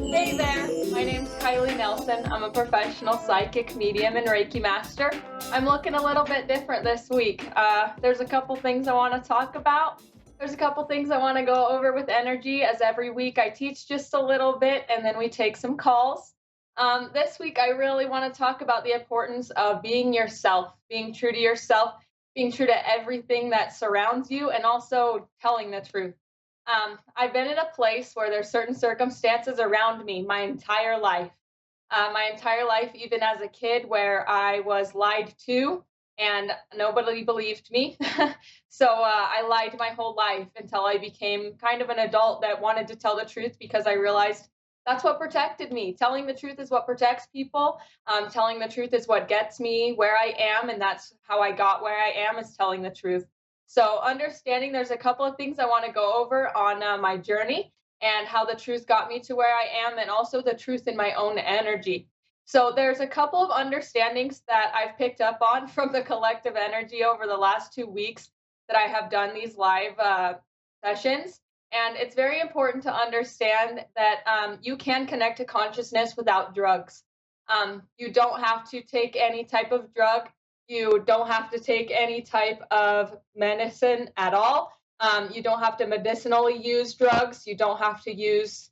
Hey there, my name's Kylee Nelson. I'm a professional psychic medium and Reiki master. I'm looking a little bit different this week. There's a couple things I want to talk about. There's a couple things I want to go over with energy, as every week I teach just a little bit and then we take some calls. This week I really want to talk about the importance of being yourself, being true to yourself, being true to everything that surrounds you, and also telling the truth. I've been in a place where there's certain circumstances around me my entire life. My entire life, even as a kid, where I was lied to and nobody believed me. So I lied my whole life until I became kind of an adult that wanted to tell the truth because I realized that's what protected me. Telling the truth is what protects people. Telling the truth is what gets me where I am, and that's how I got where I am, is telling the truth. So, understanding, there's a couple of things I want to go over on my journey and how the truth got me to where I am, and also the truth in my own energy. So, there's a couple of understandings that I've picked up on from the collective energy over the last 2 weeks that I have done these live sessions. And it's very important to understand that you can connect to consciousness without drugs. You don't have to take any type of drug. You don't have to take any type of medicine at all. You don't have to medicinally use drugs. You don't have to use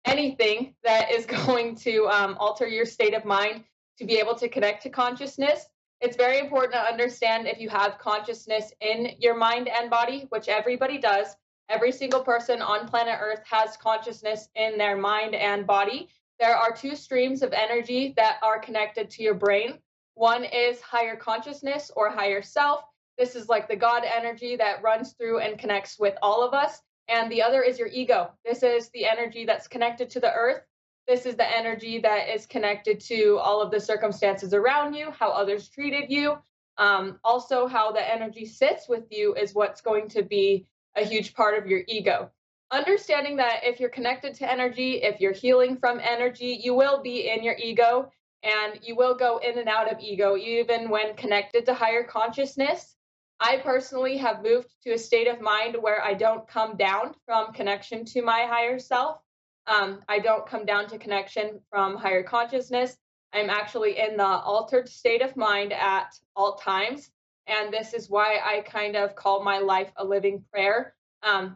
anything that is going to alter your state of mind to be able to connect to consciousness. It's very important to understand if you have consciousness in your mind and body, which everybody does. Every single person on planet Earth has consciousness in their mind and body. There are two streams of energy that are connected to your brain. One is higher consciousness or higher self. This is like the God energy that runs through and connects with all of us. And the other is your ego. This is the energy that's connected to the earth. This is the energy that is connected to all of the circumstances around you, how others treated you. Also, how the energy sits with you is what's going to be a huge part of your ego. Understanding that if you're connected to energy, if you're healing from energy, you will be in your ego and you will go in and out of ego, even when connected to higher consciousness. I personally have moved to a state of mind where I don't come down from connection to my higher self. I don't come down to connection from higher consciousness. I'm actually in the altered state of mind at all times. And this is why I kind of call my life a living prayer,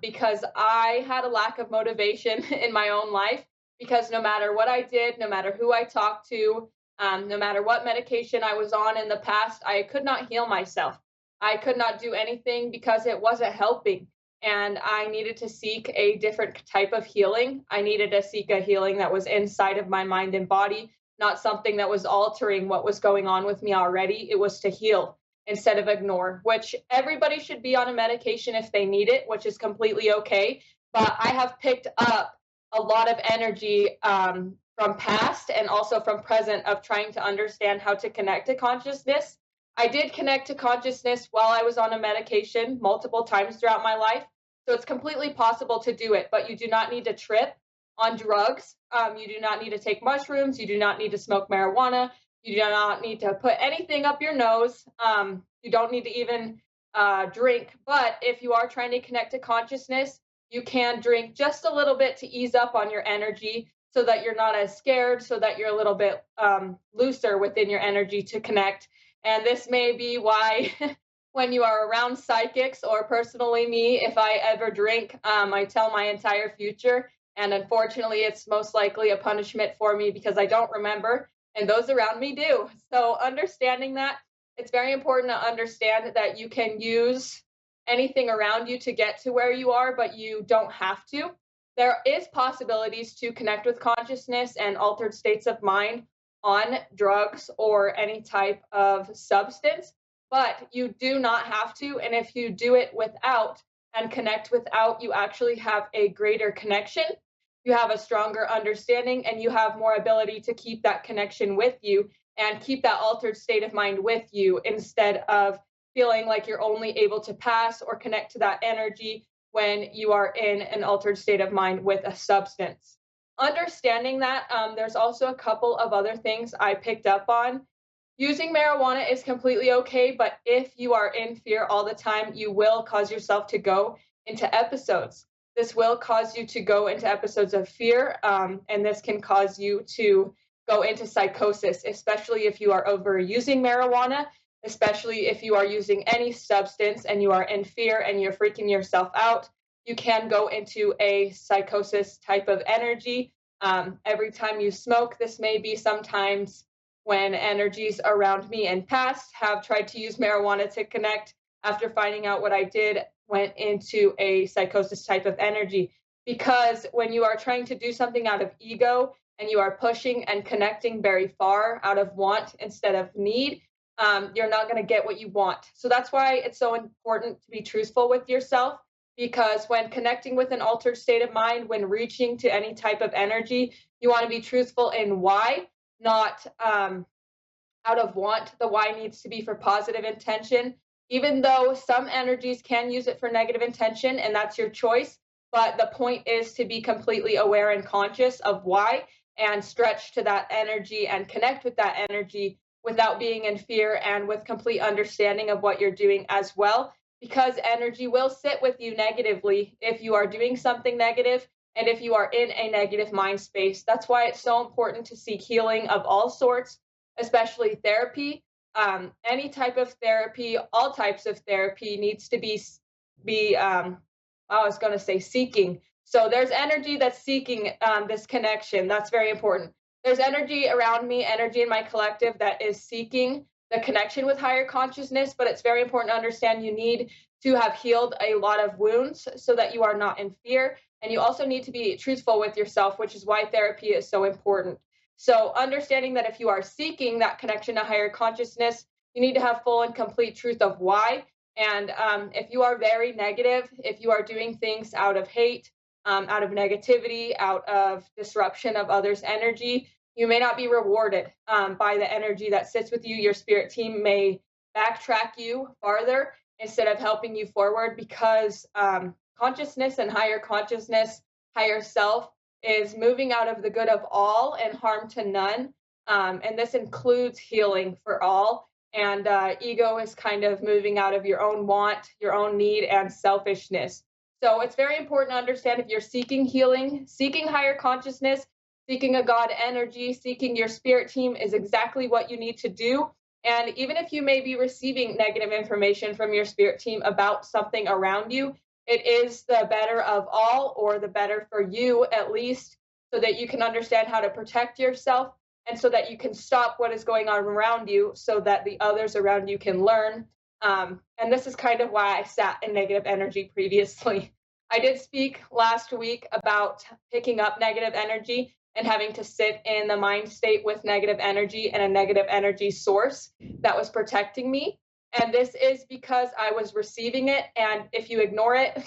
because I had a lack of motivation in my own life. Because no matter what I did, no matter who I talked to, no matter what medication I was on in the past, I could not heal myself. I could not do anything because it wasn't helping. And I needed to seek a different type of healing. I needed to seek a healing that was inside of my mind and body, not something that was altering what was going on with me already. It was to heal instead of ignore, which everybody should be on a medication if they need it, which is completely okay. But I have picked up a lot of energy from past and also from present of trying to understand how to connect to consciousness. I did connect to consciousness while I was on a medication multiple times throughout my life. So it's completely possible to do it, but you do not need to trip on drugs. You do not need to take mushrooms. You do not need to smoke marijuana. You do not need to put anything up your nose. You don't need to even drink. But if you are trying to connect to consciousness, you can drink just a little bit to ease up on your energy so that you're not as scared, so that you're a little bit looser within your energy to connect. And this may be why when you are around psychics, or personally me, if I ever drink, I tell my entire future. And unfortunately, it's most likely a punishment for me because I don't remember, and those around me do. So understanding that, it's very important to understand that you can use anything around you to get to where you are, but you don't have to. There is possibilities to connect with consciousness and altered states of mind on drugs or any type of substance, but you do not have to. And if you do it without and connect without, you actually have a greater connection. You have a stronger understanding and you have more ability to keep that connection with you and keep that altered state of mind with you instead of feeling like you're only able to pass or connect to that energy when you are in an altered state of mind with a substance. Understanding that, there's also a couple of other things I picked up on. Using marijuana is completely okay, but if you are in fear all the time, you will cause yourself to go into episodes. This will cause you to go into episodes of fear, and this can cause you to go into psychosis, especially if you are overusing marijuana, especially if you are using any substance and you are in fear and you're freaking yourself out. You can go into a psychosis type of energy. Every time you smoke, this may be sometimes when energies around me in past have tried to use marijuana to connect. After finding out what I did, went into a psychosis type of energy. Because when you are trying to do something out of ego and you are pushing and connecting very far out of want instead of need, you're not going to get what you want. So that's why it's so important to be truthful with yourself. Because when connecting with an altered state of mind, when reaching to any type of energy, you want to be truthful in why, not out of want. The why needs to be for positive intention, even though some energies can use it for negative intention, and that's your choice. But the point is to be completely aware and conscious of why and stretch to that energy and connect with that energy without being in fear and with complete understanding of what you're doing as well. Because energy will sit with you negatively if you are doing something negative and if you are in a negative mind space. That's why it's so important to seek healing of all sorts, especially therapy. Any type of therapy, all types of therapy needs to be I was going to say seeking. So there's energy that's seeking this connection. That's very important. There's energy around me, energy in my collective that is seeking the connection with higher consciousness, but it's very important to understand you need to have healed a lot of wounds so that you are not in fear. And you also need to be truthful with yourself, which is why therapy is so important. So, understanding that if you are seeking that connection to higher consciousness, you need to have full and complete truth of why. And if you are very negative, if you are doing things out of hate, out of negativity, out of disruption of others' energy, you may not be rewarded by the energy that sits with you. Your spirit team may backtrack you farther instead of helping you forward because consciousness and higher consciousness, higher self, is moving out of the good of all and harm to none. And this includes healing for all. And ego is kind of moving out of your own want, your own need, and selfishness. So it's very important to understand if you're seeking healing, seeking higher consciousness, seeking a God energy, seeking your spirit team is exactly what you need to do. And even if you may be receiving negative information from your spirit team about something around you, it is the better of all, or the better for you at least, so that you can understand how to protect yourself and so that you can stop what is going on around you so that the others around you can learn. And this is kind of why I sat in negative energy previously. I did speak last week about picking up negative energy and having to sit in the mind state with negative energy and a negative energy source that was protecting me. And this is because I was receiving it. And if you ignore it,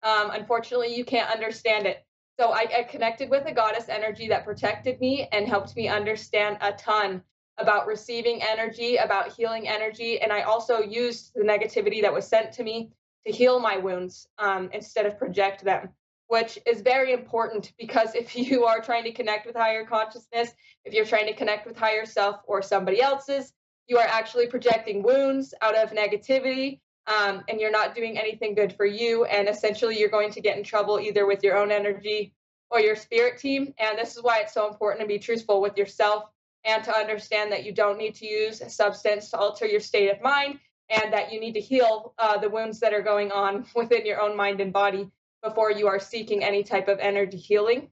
unfortunately, you can't understand it. So I connected with a goddess energy that protected me and helped me understand a ton about receiving energy, about healing energy. And I also used the negativity that was sent to me to heal my wounds instead of project them, which is very important because if you are trying to connect with higher consciousness, if you're trying to connect with higher self or somebody else's, you are actually projecting wounds out of negativity, and you're not doing anything good for you. And essentially, you're going to get in trouble either with your own energy or your spirit team. And this is why it's so important to be truthful with yourself and to understand that you don't need to use a substance to alter your state of mind, and that you need to heal the wounds that are going on within your own mind and body before you are seeking any type of energy healing.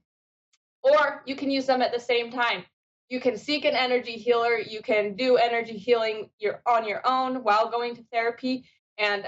Or you can use them at the same time. You can seek an energy healer. You can do energy healing on your own while going to therapy. And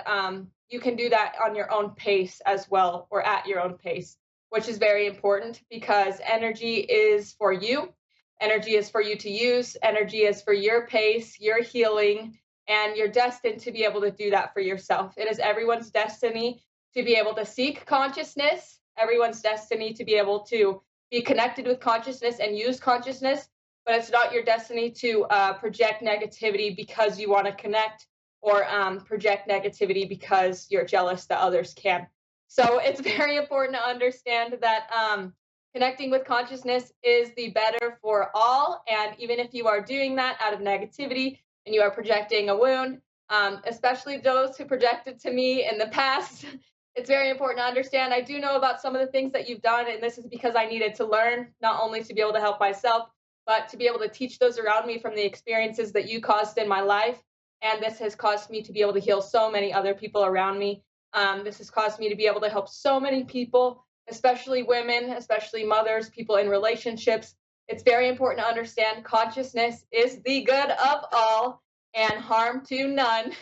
you can do that on your own pace as well, or at your own pace, which is very important because energy is for you. Energy is for you to use. Energy is for your pace, your healing, and you're destined to be able to do that for yourself. It is everyone's destiny to be able to seek consciousness, everyone's destiny to be able to be connected with consciousness and use consciousness, but it's not your destiny to project negativity because you want to connect, or project negativity because you're jealous that others can. So it's very important to understand that connecting with consciousness is the better for all. And even if you are doing that out of negativity and you are projecting a wound, especially those who projected to me in the past, It's very important to understand. I do know about some of the things that you've done, and this is because I needed to learn, not only to be able to help myself, but to be able to teach those around me from the experiences that you caused in my life. And this has caused me to be able to heal so many other people around me. This has caused me to be able to help so many people, especially women, especially mothers, people in relationships. It's very important to understand consciousness is the good of all and harm to none.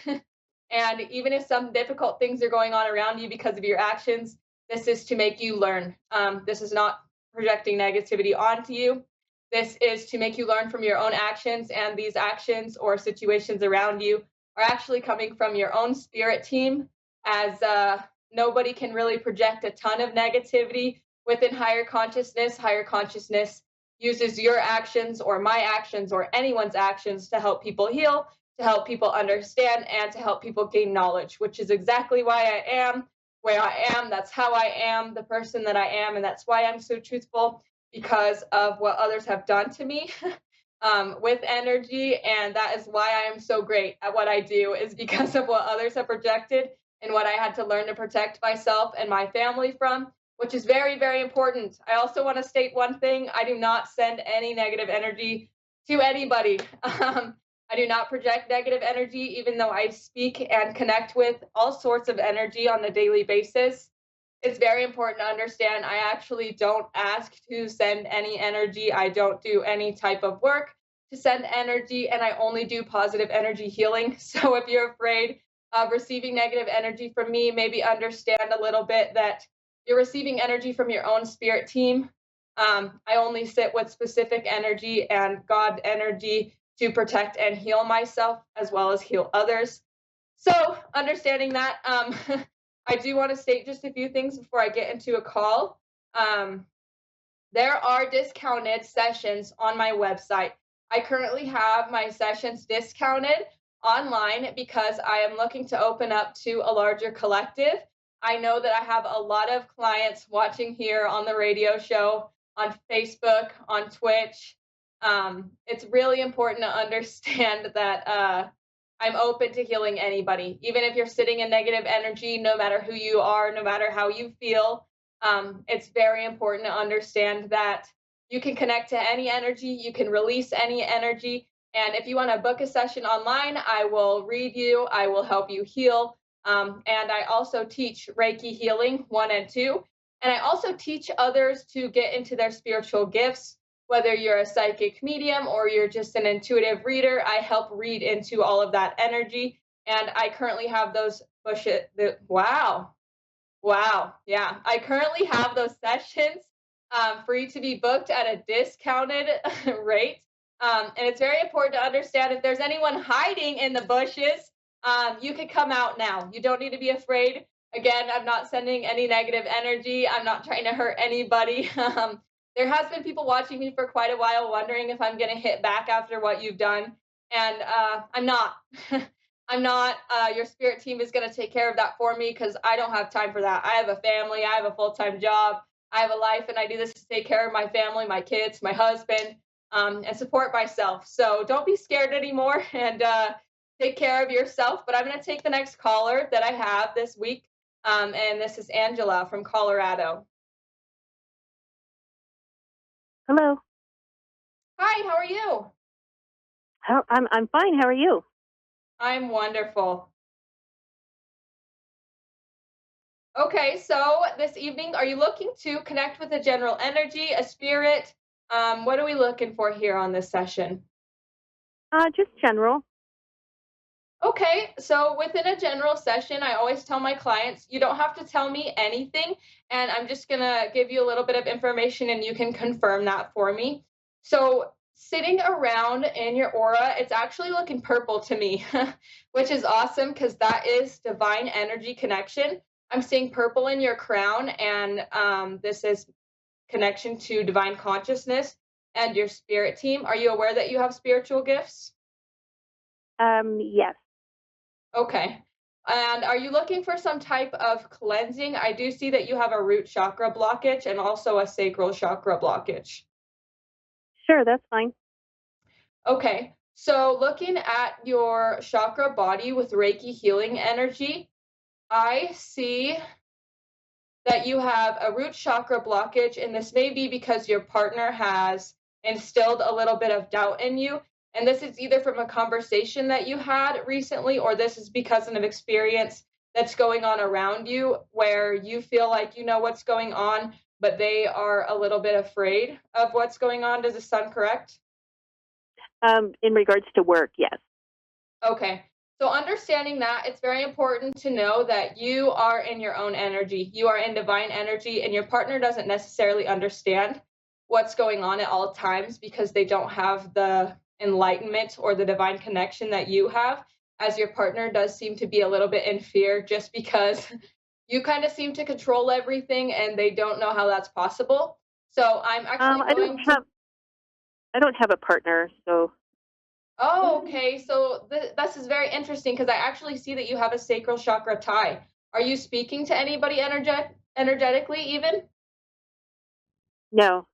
And even if some difficult things are going on around you because of your actions, this is to make you learn. This is not projecting negativity onto you. This is to make you learn from your own actions, and these actions or situations around you are actually coming from your own spirit team, as nobody can really project a ton of negativity within higher consciousness. Higher consciousness uses your actions or my actions or anyone's actions to help people heal, to help people understand, and to help people gain knowledge, which is exactly why I am where I am. That's how I am, the person that I am, and that's why I'm so truthful, because of what others have done to me with energy. And that is why I am so great at what I do, is because of what others have projected and what I had to learn to protect myself and my family from, which is very, very important. I also want to state one thing: I do not send any negative energy to anybody. I do not project negative energy, even though I speak and connect with all sorts of energy on a daily basis. It's very important to understand I actually don't ask to send any energy. I don't do any type of work to send energy, and I only do positive energy healing. So if you're afraid of receiving negative energy from me, maybe understand a little bit that you're receiving energy from your own spirit team. I only sit with specific energy and God energy to protect and heal myself as well as heal others. So, understanding that, I do want to state just a few things before I get into a call. Um, there are discounted sessions on my website. I currently have my sessions discounted online because I am looking to open up to a larger collective. I know that I have a lot of clients watching here on the radio show, on Facebook, on Twitch. It's really important to understand that I'm open to healing anybody, even if you're sitting in negative energy, no matter who you are, no matter how you feel. It's very important to understand that you can connect to any energy, you can release any energy. And if you want to book a session online, I will read you, I will help you heal. And I also teach Reiki healing 1 and 2. And I also teach others to get into their spiritual gifts. Whether you're a psychic medium or you're just an intuitive reader, I help read into all of that energy. And I currently have those wow. Wow. Yeah. I currently have those sessions free to be booked at a discounted rate. And it's very important to understand if there's anyone hiding in the bushes, you can come out now. You don't need to be afraid. Again, I'm not sending any negative energy. I'm not trying to hurt anybody. There has been people watching me for quite a while wondering if I'm going to hit back after what you've done. And I'm not. I'm not. Your spirit team is going to take care of that for me because I don't have time for that. I have a family, I have a full time job, I have a life, and I do this to take care of my family, my kids, my husband, and support myself. So don't be scared anymore and take care of yourself. But I'm going to take the next caller that I have this week. And this is Angela from Colorado. Hello. Hi, how are you? I'm fine. How are you? I'm wonderful. Okay, so this evening, are you looking to connect with a general energy, a spirit? What are we looking for here on this session? Just general. Okay, so within a general session, I always tell my clients, you don't have to tell me anything, and I'm just gonna give you a little bit of information and you can confirm that for me. So, sitting around in your aura, it's actually looking purple to me, which is awesome because that is divine energy connection. I'm seeing purple in your crown, and this is connection to divine consciousness and your spirit team. Are you aware that you have spiritual gifts? Yes. Okay. And are you looking for some type of cleansing? I do see that you have a root chakra blockage and also a sacral chakra blockage. Sure, that's fine. Okay. So looking at your chakra body with Reiki healing energy, I see that you have a root chakra blockage, and this may be because your partner has instilled a little bit of doubt in you. And this is either from a conversation that you had recently, or this is because of an experience that's going on around you where you feel like you know what's going on, but they are a little bit afraid of what's going on. Does this sound correct? In regards to work, yes. Okay. So understanding that, it's very important to know that you are in your own energy. You are in divine energy, and your partner doesn't necessarily understand what's going on at all times because they don't have the enlightenment or the divine connection that you have, as your partner does seem to be a little bit in fear just because you kind of seem to control everything and they don't know how that's possible. So I'm actually I don't going to. have I don't have a partner, so Oh, okay. So this is very interesting because I actually see that you have a sacral chakra tie. Are you speaking to anybody energetically even? no,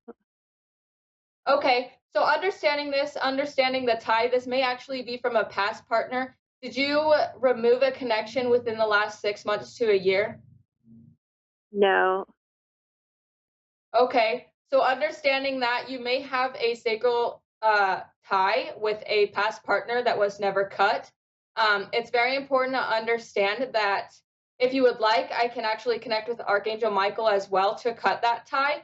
Okay. So understanding this, understanding the tie, this may actually be from a past partner. Did you remove a connection within the last 6 months to a year? no. Okay, so understanding that you may have a sacral tie with a past partner that was never cut, it's very important to understand that if you would like, I can actually connect with Archangel Michael as well to cut that tie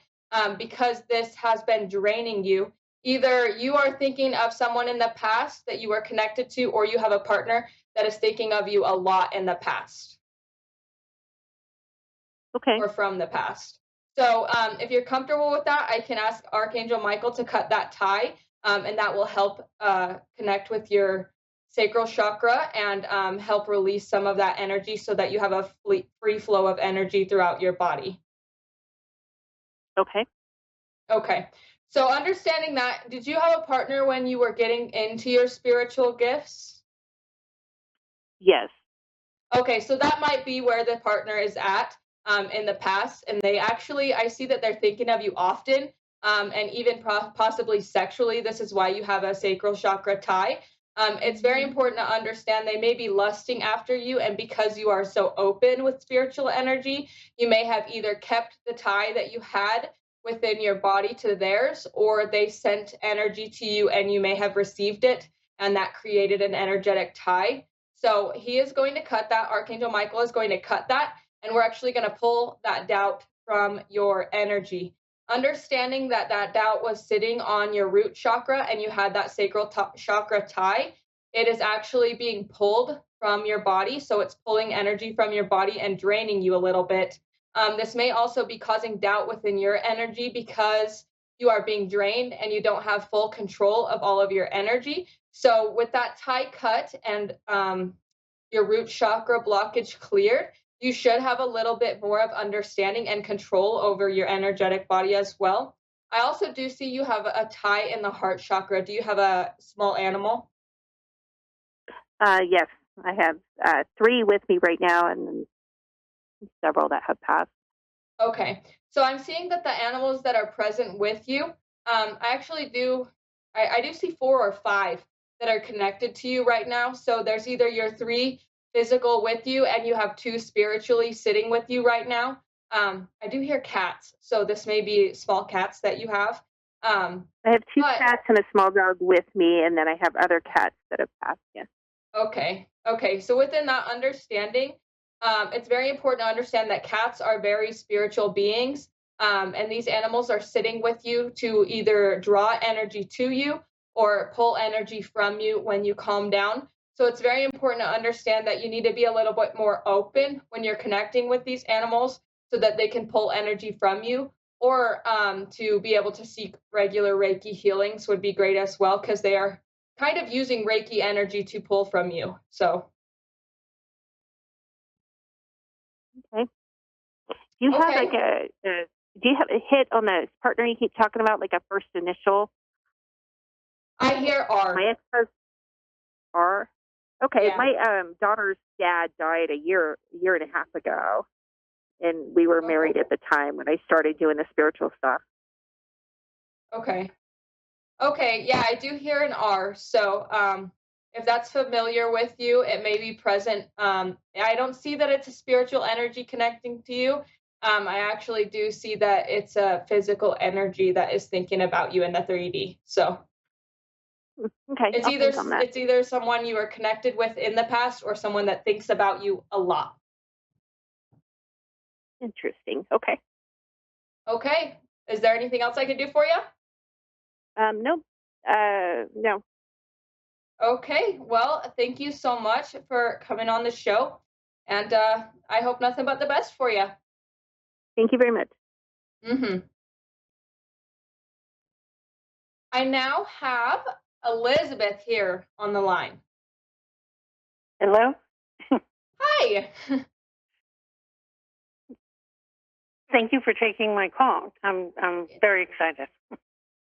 because this has been draining you. Either you are thinking of someone in the past that you were connected to, or you have a partner that is thinking of you a lot in the past Okay, or from the past. So if you're comfortable with that, I can ask Archangel Michael to cut that tie, and that will help connect with your sacral chakra and help release some of that energy so that you have a free flow of energy throughout your body. okay. Okay. So understanding that, did you have a partner when you were getting into your spiritual gifts? Yes. Okay, so that might be where the partner is at in the past, and they actually, I see that they're thinking of you often, and even possibly sexually. This is why you have a sacral chakra tie. It's very important to understand they may be lusting after you, and because you are so open with spiritual energy, you may have either kept the tie that you had within your body to theirs, or they sent energy to you and you may have received it, and that created an energetic tie. So he is going to cut that. Archangel Michael is going to cut that. And we're actually going to pull that doubt from your energy. Understanding that that doubt was sitting on your root chakra and you had that sacral chakra tie, it is actually being pulled from your body. So it's pulling energy from your body and draining you a little bit. This may also be causing doubt within your energy because you are being drained and you don't have full control of all of your energy. So with that tie cut and your root chakra blockage cleared, you should have a little bit more of understanding and control over your energetic body as well. I also do see you have a tie in the heart chakra. Do you have a small animal? Yes, I have three with me right now, and then several that have passed. Okay. So I'm seeing that the animals that are present with you, I actually do, I do see four or five that are connected to you right now. So there's either your three physical with you and you have two spiritually sitting with you right now. I do hear cats. So this may be small cats that you have. I have two But cats and a small dog with me, and then I have other cats that have passed. Yes. Okay. Okay. So within that understanding, it's very important to understand that cats are very spiritual beings, and these animals are sitting with you to either draw energy to you or pull energy from you when you calm down. So it's very important to understand that you need to be a little bit more open when you're connecting with these animals so that they can pull energy from you. Or to be able to seek regular Reiki healings would be great as well because they are kind of using Reiki energy to pull from you. So, Okay. Do you have like okay, do you have a hit on the partner you keep talking about, like a first initial? I hear My R. ex are. Okay, Yeah. my daughter's dad died a year and a half ago, and we were Oh, married at the time when I started doing the spiritual stuff. okay. Okay. Yeah, I do hear an R. So, if that's familiar with you, it may be present. I don't see that it's a spiritual energy connecting to you. I actually do see that it's a physical energy that is thinking about you in the 3D. So Okay, it's I'll either think on that. it's either someone you were connected with in the past or someone that thinks about you a lot. Interesting. Okay. Okay. Is there anything else I could do for you? No. No. Okay. Well, thank you so much for coming on the show, and I hope nothing but the best for you. Thank you very much. Hmm. I now have Elizabeth here on the line. Hello? Hi. Thank you for taking my call. I'm very excited.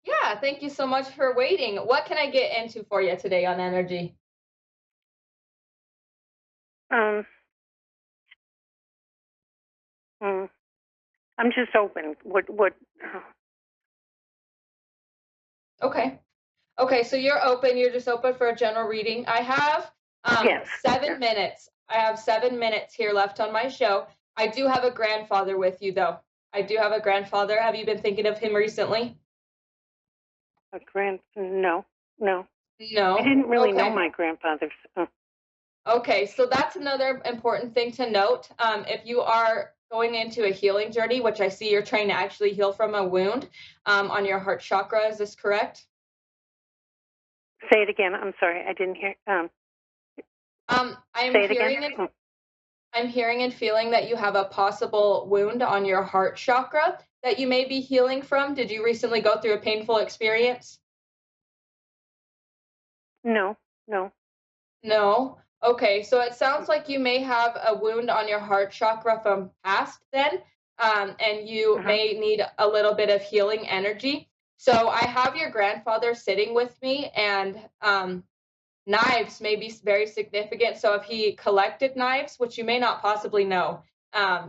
Yeah, thank you so much for waiting. What can I get into for you today on energy? Um, mm, I'm just open. What? Okay. Okay, so you're open. You're just open for a general reading. I have Yes. 7 minutes. I have 7 minutes here left on my show. I do have a grandfather with you, though. I do have a grandfather. Have you been thinking of him recently? A grand? No, no. I No. didn't really know Okay. my grandfather's. Okay, so that's another important thing to note. If you are going into a healing journey, which I see you're trying to actually heal from a wound on your heart chakra, is this correct? Say it again. I'm sorry. I didn't hear. I'm Say it again. hearing and I'm hearing and feeling that you have a possible wound on your heart chakra that you may be healing from. Did you recently go through a painful experience? No, no. No. Okay, so it sounds like you may have a wound on your heart chakra from past then, and you Uh-huh. may need a little bit of healing energy. So I have your grandfather sitting with me, and knives may be very significant. So if he collected knives, which you may not possibly know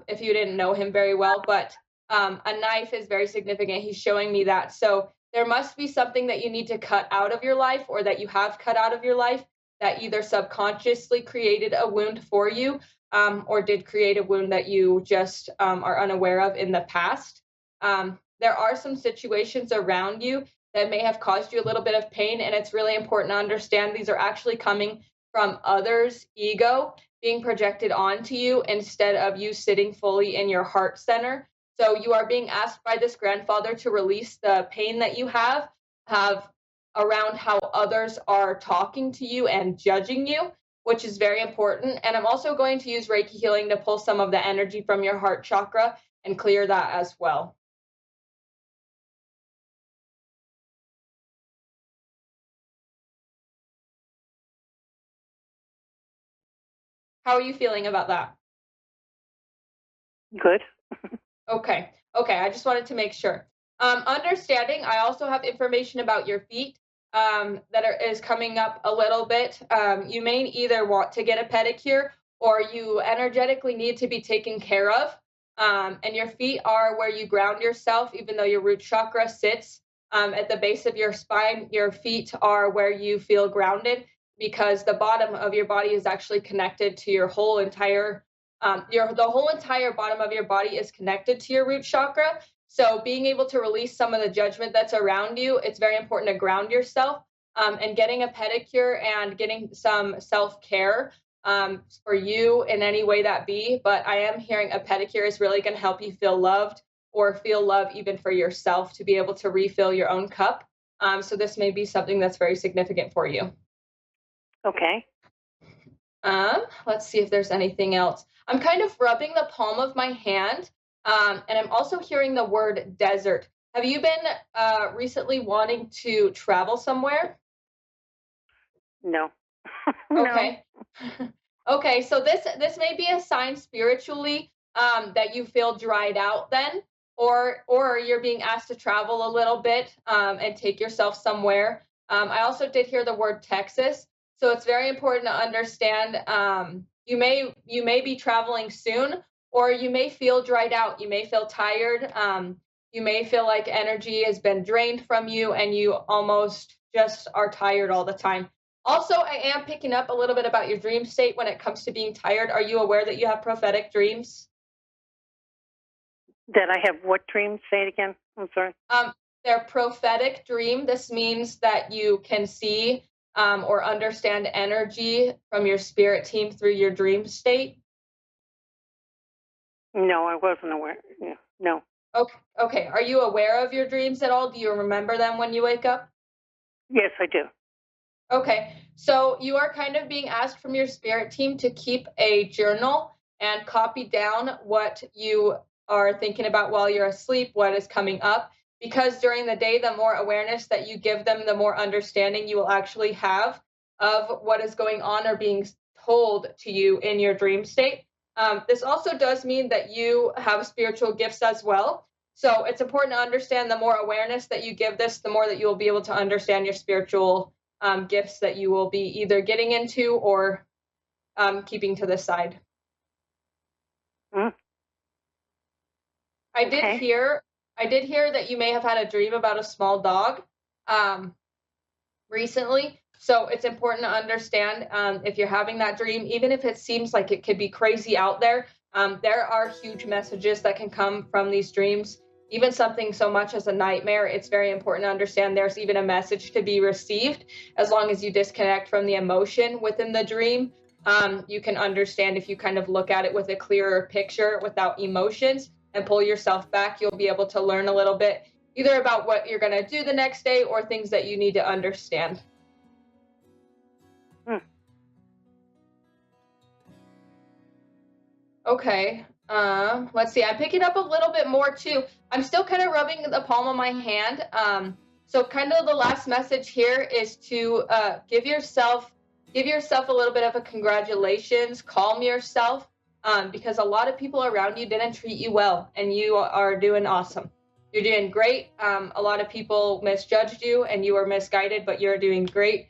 if you didn't know him very well, but a knife is very significant. He's showing me that. So there must be something that you need to cut out of your life or that you have cut out of your life that either subconsciously created a wound for you or did create a wound that you just are unaware of in the past. There are some situations around you that may have caused you a little bit of pain. And it's really important to understand these are actually coming from others' ego being projected onto you instead of you sitting fully in your heart center. So you are being asked by this grandfather to release the pain that you have around how others are talking to you and judging you, which is very important. And I'm also going to use Reiki healing to pull some of the energy from your heart chakra and clear that as well. How are you feeling about that? Good. Okay. Okay. I just wanted to make sure. Understanding, I also have information about your feet is coming up a little bit. You may either want to get a pedicure or you energetically need to be taken care of. And your feet are where you ground yourself, even though your root chakra sits at the base of your spine. Your feet are where you feel grounded because the bottom of your body is actually connected to your whole entire the whole entire bottom of your body is connected to your root chakra. So being able to release some of the judgment that's around you, it's very important to ground yourself. And getting a pedicure and getting some self care for you in any way that be. But I am hearing a pedicure is really going to help you feel loved or feel love even for yourself to be able to refill your own cup. So this may be something that's very significant for you. Okay. Let's see if there's anything else. I'm kind of rubbing the palm of my hand, and I'm also hearing the word desert. Have you been recently wanting to travel somewhere? No. No. Okay. Okay, so this may be a sign spiritually that you feel dried out then, or you're being asked to travel a little bit and take yourself somewhere. I also did hear the word Texas, so it's very important to understand. You may be traveling soon, or you may feel dried out. You may feel tired. You may feel like energy has been drained from you, and you almost just are tired all the time. Also, I am picking up a little bit about your dream state when it comes to being tired. Are you aware that you have prophetic dreams? That I have what dream? Say it again. I'm sorry. They're prophetic dream. This means that you can see or understand energy from your spirit team through your dream state. No, I wasn't aware. Yeah, no. Okay. Okay. Are you aware of your dreams at all? Do you remember them when you wake up? Yes, I do. Okay. So you are kind of being asked from your spirit team to keep a journal and copy down what you are thinking about while you're asleep, what is coming up. Because during the day, the more awareness that you give them, the more understanding you will actually have of what is going on or being told to you in your dream state. This also does mean that you have spiritual gifts as well. So it's important to understand the more awareness that you give this, the more that you will be able to understand your spiritual gifts that you will be either getting into or keeping to the side. Mm. I did hear that you may have had a dream about a small dog recently. So it's important to understand if you're having that dream, even if it seems like it could be crazy out there, there are huge messages that can come from these dreams. Even something so much as a nightmare, it's very important to understand there's even a message to be received. As long as you disconnect from the emotion within the dream, you can understand if you kind of look at it with a clearer picture without emotions and pull yourself back, you'll be able to learn a little bit either about what you're going to do the next day or things that you need to understand. Okay. Let's see. I'm picking up a little bit more too. I'm still kind of rubbing the palm of my hand. So kind of the last message here is to give yourself a little bit of a congratulations, calm yourself, because a lot of people around you didn't treat you well, and you are doing awesome. You're doing great. A lot of people misjudged you, and you were misguided, but you're doing great.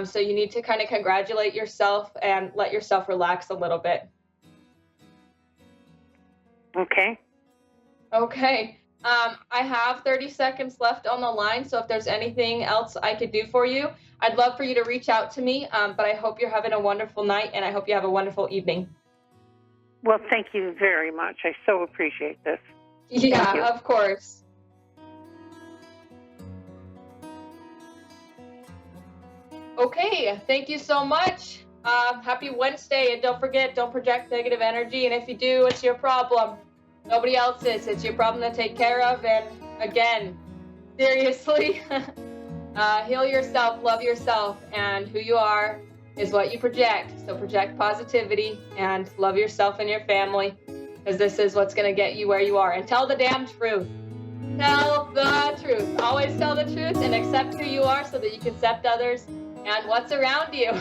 So you need to kind of congratulate yourself and let yourself relax a little bit. Okay. Okay. I have 30 seconds left on the line, so if there's anything else I could do for you, I'd love for you to reach out to me, but I hope you're having a wonderful night, and I hope you have a wonderful evening. Well, thank you very much. I so appreciate this. Yeah, of course. Okay, thank you so much. Happy Wednesday, and don't forget, don't project negative energy, and if you do, it's your problem. Nobody else's. It's your problem to take care of, and again, seriously, heal yourself, love yourself, and who you are is what you project. So project positivity and love yourself and your family, because this is what's going to get you where you are. And tell the damn truth. Tell the truth. Always tell the truth and accept who you are so that you can accept others and what's around you.